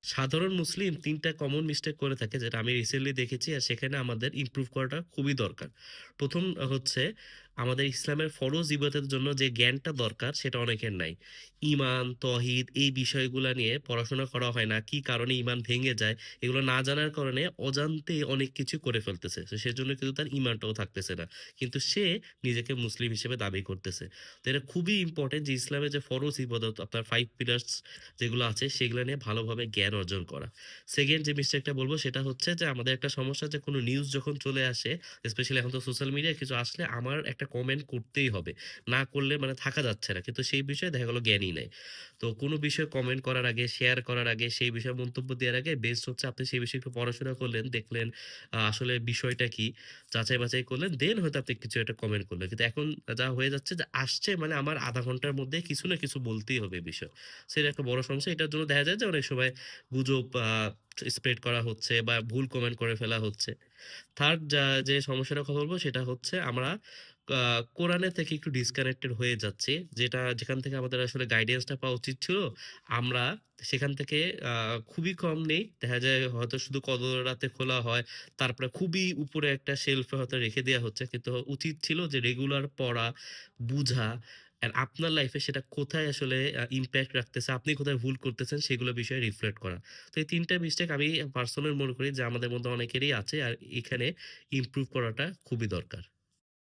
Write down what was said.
সাধারণ মুসলিম ৩ টা common mistake করে থাকে যেটা আমি রিসেন্টলি দেখেছি আর সেখানে আমাদের ইমপ্রুভ করাটা খুবই দরকার। ১ম হচ্ছে আমাদের ইসলামের ফরজ ইবাদতের জন্য যে জ্ঞানটা দরকার সেটা অনেকের নাই। ঈমান, তৌহিদ এই বিষয়গুলা নিয়ে পড়াশোনা করা হয় না। কি কারণে ঈমান ভেঙে যায় এগুলো না জানার কারণে অজান্তে অনেক কিছু করে ফেলতেছে। তো সেজন্য কিন্তু তার ঈমানটাও থাকতেছে না। কিন্তু সে নিজেকে মুসলিম হিসেবে দাবি করতেছে। তো এটা খুবই ইম্পোর্টেন্ট যে ইসলামের যে ফরজ ইবাদত আপনার 5 পিলার্স যেগুলো আছে সেগুলো নিয়ে ভালোভাবে জ্ঞান অর্জন করা। সেকেন্ড যে মিস্টেকটা বলব সেটা হচ্ছে যে আমাদের একটা সমস্যা যে কোনো নিউজ যখন চলে আসে, স্পেশালি এখন তো সোশ্যাল মিডিয়ায় কিছু আসলে আমার একটা কমেন্ট করতেই হবে। না করলে মানে থাকা যাচ্ছে না। কিন্তু সেই বিষয়ে দেখা গেল জ্ঞানই নাই। তো কোনো বিষয়ে কমেন্ট করার আগে, শেয়ার করার আগে, সেই বিষয়ে মন্তব্য দেওয়ার আগে বেস্ট হচ্ছে আপনি সেই বিষয়ে একটু পড়াশোনা করলেন, দেখলেন আসলে বিষয়টা কি, যাচাই-বাছাই করলেন, দেন হয়তো আপনি কিছু একটা কমেন্ট করলেন। কিন্তু এখন যা হয়ে যাচ্ছে যে আসছে মানে আমার ০.৫ ঘন্টার মধ্যে কিছু না কিছু বলতেই হবে এ বিষয়ে। সেটা একটা বড় সমস্যা। এটার জন্য দেখা যায় যে অনেক সময় গুজব স্প্রেড করা হচ্ছে বা ভুল কমেন্ট করে ফেলা হচ্ছে। থার্ড যে সমস্যাটার কথা বলব সেটা হচ্ছে আমরা আ কোরআনের থেকে একটু ডিসকানেক্টেড হয়ে যাচ্ছি। যেখান থেকে আমাদের আসলে গাইডেন্সটা পাওয়া উচিত ছিল, আমরা সেখান থেকে আ খুবই কম নেই। দেখা যায় হয়তো শুধু কদর রাতে খোলা হয়। তারপরে খুবই উপরে একটা শেলফে হয়তো রেখে দেয়া হচ্ছে। কিন্তু উচিত ছিল যে রেগুলার পড়া, বুঝা অ্যান্ড আপনার লাইফে সেটা কোথায় আসলে ইমপ্যাক্ট রাখতেছে, আপনি কোথায় ভুল করতেছেন সেগুলো বিষয়ে রিফ্লেক্ট করা। তো এই ৩ টা মিস্টেক আমি পার্সোনাল মনে করি যে আমাদের মধ্যে অনেকেরই আছে। আর এখানে ইমপ্রুভ করাটা খুবই দরকার।